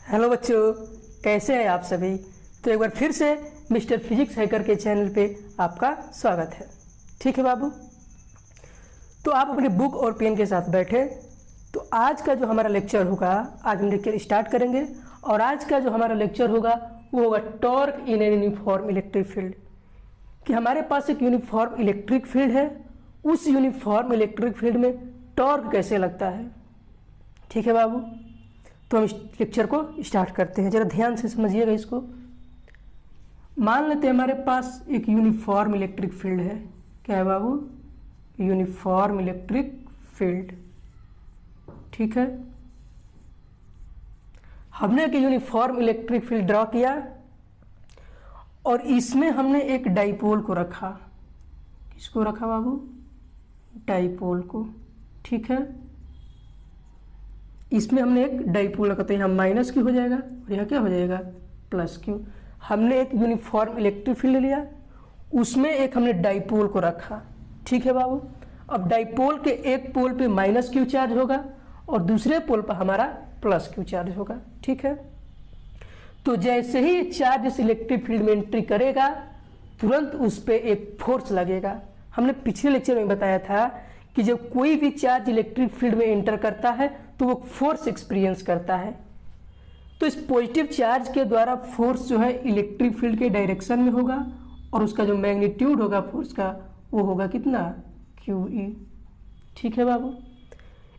Hello बच्चों, कैसे हैं आप सभी। तो एक बार फिर से मिस्टर फिजिक्स हैकर के चैनल पे आपका स्वागत है। ठीक है बाबू, तो आप अपनी बुक और पेन के साथ बैठे। तो आज का जो हमारा लेक्चर होगा, आज हम लेक्चर स्टार्ट करेंगे और आज का जो हमारा लेक्चर होगा वो होगा torque in an uniform electric field. कि हमारे पास एक यूनिफॉर्म इलेक्ट्रिक फील्ड है, उस यूनिफॉर्म इलेक्ट्रिक फील्ड में टॉर्क कैसे लगता है। ठीक है बाबू, तो हम इस लेक्चर को स्टार्ट करते हैं। जरा ध्यान से समझिएगा इसको। मान लेते हैं हमारे पास एक यूनिफॉर्म इलेक्ट्रिक फील्ड है। क्या है बाबू? Uniform electric field. ठीक है, हमने एक यूनिफॉर्म इलेक्ट्रिक फील्ड ड्रॉ किया और इसमें हमने एक डाइपोल को रखा। किसको रखा बाबू? डाइपोल को। ठीक है, इसमें हमने एक डाइपोल रखा, तो यहाँ माइनस क्यू हो जाएगा और यहाँ क्या हो जाएगा? Plus Q. हमने एक यूनिफॉर्म इलेक्ट्रिक फील्ड लिया, उसमें एक हमने डाइपोल को रखा। ठीक है बाबू, अब डाइपोल के एक पोल पे माइनस क्यू चार्ज होगा और दूसरे पोल पर हमारा प्लस क्यू चार्ज होगा। ठीक है, तो जैसे ही चार्ज इस इलेक्ट्रिक फील्ड में एंट्री करेगा तुरंत उस पर एक फोर्स लगेगा। हमने पिछले लेक्चर में बताया था कि जब कोई भी चार्ज इलेक्ट्रिक फील्ड में एंटर करता है तो वो फोर्स एक्सपीरियंस करता है। तो इस पॉजिटिव चार्ज के द्वारा फोर्स जो है इलेक्ट्रिक फील्ड के डायरेक्शन में होगा और उसका जो मैग्नीट्यूड होगा फोर्स का वो होगा कितना? QE। ठीक है बाबू,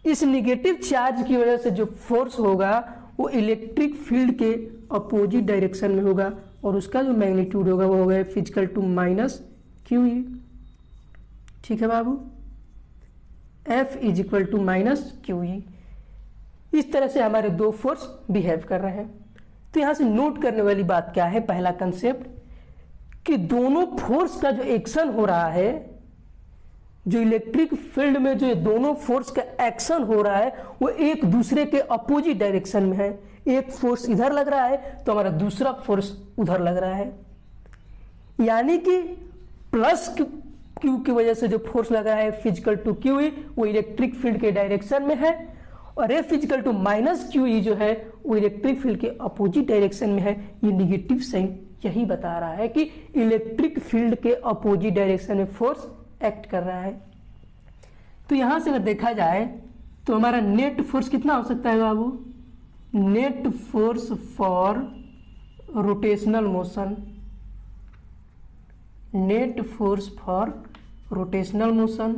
इस निगेटिव चार्ज की वजह से जो फोर्स होगा वो इलेक्ट्रिक फील्ड के अपोजिट डायरेक्शन में होगा और उसका जो मैग्नीट्यूड होगा वो होगा फिजिकल टू माइनस QE। ठीक है बाबू, F is equal to minus QE। इस तरह से हमारे दो फोर्स बिहेव कर रहे हैं। तो यहां से नोट करने वाली बात क्या है? पहला कंसेप्ट कि दोनों फोर्स का जो एक्शन हो रहा है, जो इलेक्ट्रिक फील्ड में जो दोनों फोर्स का एक्शन हो रहा है वो एक दूसरे के अपोजिट डायरेक्शन में है। एक फोर्स इधर लग रहा है तो हमारा दूसरा फोर्स उधर लग रहा है, यानी कि प्लस क्यू की वजह से जो फोर्स लग रहा है फिजिकल टू QE वो इलेक्ट्रिक फील्ड के डायरेक्शन में है और F physical to minus QE जो है वो इलेक्ट्रिक फील्ड के अपोजिट डायरेक्शन में है। ये निगेटिव साइन यही बता रहा है कि इलेक्ट्रिक फील्ड के अपोजिट डायरेक्शन में फोर्स एक्ट कर रहा है। तो यहां से अगर देखा जाए तो हमारा नेट फोर्स कितना हो सकता है बाबू? Net force for rotational motion. Net force for rotational motion,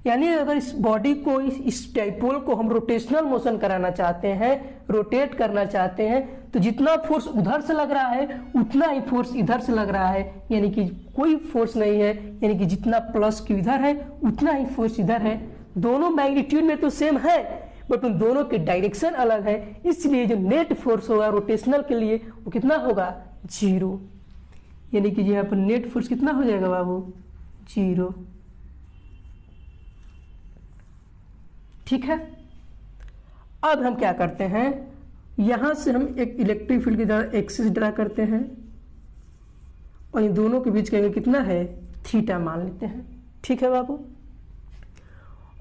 यानी अगर इस बॉडी को, इस डाइपोल को हम रोटेशनल मोशन कराना चाहते हैं, रोटेट करना चाहते हैं, तो जितना फोर्स उधर से लग रहा है उतना ही फोर्स इधर से लग रहा है, यानी कि कोई फोर्स नहीं है। यानी कि जितना प्लस क्यू इधर है उतना ही फोर्स इधर है। दोनों मैग्नीट्यूड में तो सेम है बट उन दोनों के डायरेक्शन अलग है, इसलिए जो नेट फोर्स होगा रोटेशनल के लिए वो कितना होगा? 0। यानी कि यहाँ पर नेट फोर्स कितना हो जाएगा बाबू? 0। ठीक है, अब हम क्या करते हैं, यहां से हम एक इलेक्ट्रिक फील्ड की तरह एक्सिस ड्रा करते हैं और इन दोनों के बीच का एंगल कितना है? थीटा मान लेते हैं। ठीक है बाबू,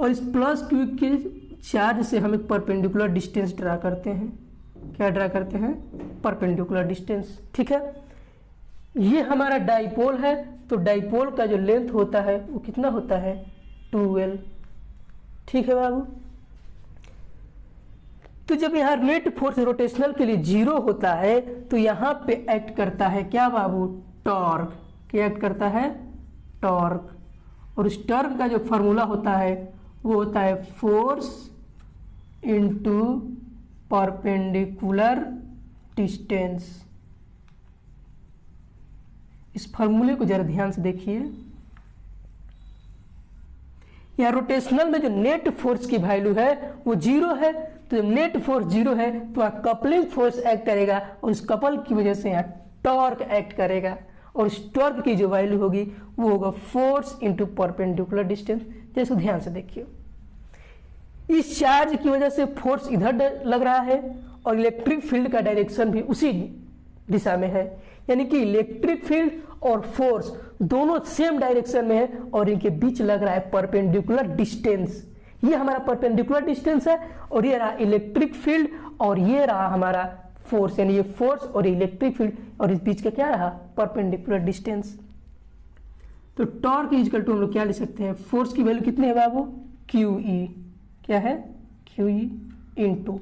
और इस प्लस क्यू के चार्ज से हम एक परपेंडिकुलर डिस्टेंस ड्रा करते हैं। क्या ड्रा करते हैं? Perpendicular distance. ठीक है, ये हमारा डाइपोल है, तो डाइपोल का जो लेंथ होता है वो कितना होता है? 2L। ठीक है बाबू, तो जब यहाँ नेट फोर्स रोटेशनल के लिए 0 होता है तो यहाँ पे एक्ट करता है क्या बाबू? टॉर्क। क्या एक्ट करता है? टॉर्क। और उस टॉर्क का जो फॉर्मूला होता है वो होता है फोर्स इनटू परपेंडिकुलर डिस्टेंस। इस फॉर्मूले को जरा ध्यान से देखिए। यहाँ रोटेशनल में जो नेट फोर्स की वैल्यू है वो 0 है, तो जब नेट फोर्स 0 है तो यहाँ कपलिंग फोर्स एक्ट करेगा और उस कपल की वजह से यहाँ टॉर्क एक्ट करेगा और उस टॉर्क की जो वैल्यू होगी वो होगा फोर्स इनटू परपेंडिकुलर डिस्टेंस। जैसे ध्यान से देखिए, इस चार्ज की वजह से फोर्स इधर लग रहा है और इलेक्ट्रिक फील्ड का डायरेक्शन भी उसी दिशा में है, यानी कि इलेक्ट्रिक फील्ड और फोर्स दोनों सेम डायरेक्शन में है और इनके बीच लग रहा है परपेंडिकुलर डिस्टेंस। ये हमारा परपेंडिकुलर डिस्टेंस है और ये रहा इलेक्ट्रिक फील्ड और ये रहा हमारा फोर्स, यानी ये फोर्स और इलेक्ट्रिक फील्ड और इस बीच का क्या रहा परपेंडिकुलर डिस्टेंस। तो टॉर्क इक्वल टू हम लोग क्या लिख सकते हैं, फोर्स की वैल्यू कितनी है बाबू, क्यू ई, क्या है क्यू ई इनटू।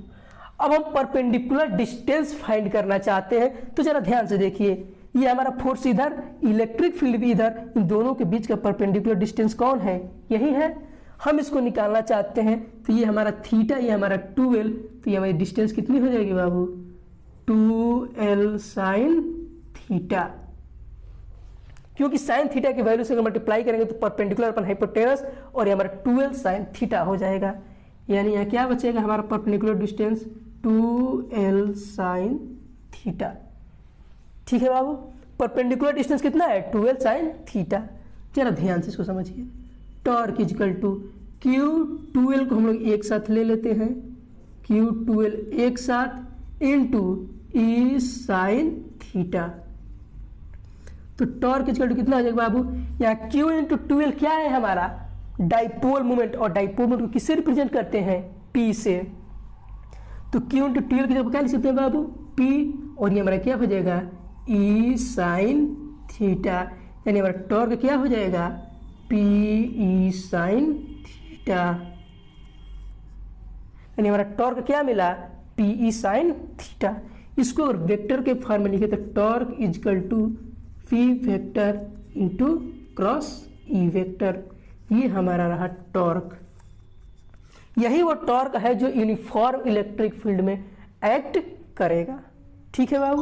अब हम परपेंडिकुलर डिस्टेंस फाइंड करना चाहते हैं, तो जरा ध्यान से देखिए, ये हमारा फोर्स इधर, इलेक्ट्रिक फील्ड भी इधर, इन दोनों के बीच का परपेंडिकुलर डिस्टेंस कौन है, यही है। हम इसको निकालना चाहते हैं, तो ये हमारा थीटा, ये हमारा 2l, तो ये हमारी डिस्टेंस कितनी हो जाएगी बाबू, 2l साइन थीटा, क्योंकि साइन थीटा की वैल्यू से अगर मल्टीप्लाई करेंगे तो परपेंडिकुलर अपन हाइपोटेनस और ये हमारा 2l साइन थीटा हो जाएगा। यानी यहाँ क्या बचेगा हमारा perpendicular distance 2l sine theta. ठीक है बाबू, परपेंडिकुलर डिस्टेंस कितना है 2l साइन थीटा। जरा ध्यान से इसको समझिए, torque equal to Q 2l को हम लोग एक साथ ले लेते हैं, क्यू 2l एक साथ इनटू ई साइन थीटा। तो टॉर्क इक्वल टू कितना हो जाएगा बाबू, यहाँ क्यू इंटू 2l क्या है हमारा डाइपोल मोमेंट, और डाइपोल मोमेंट को किससे रिप्रेजेंट करते हैं, P से। तो Q इंटू 2l की जगह क्या लिख सकते हैं बाबू, P, और ये हमारा क्या हो जाएगा E साइन थीटा, यानी हमारा टॉर्क क्या हो जाएगा P E साइन थीटा, यानी हमारा टॉर्क क्या मिला P E साइन थीटा। इसको अगर वेक्टर के फॉर्म में लिखे तो torque is equal to P vector into cross E vector, ये हमारा रहा टॉर्क। यही वो टॉर्क है जो यूनिफॉर्म इलेक्ट्रिक फील्ड में एक्ट करेगा। ठीक है बाबू।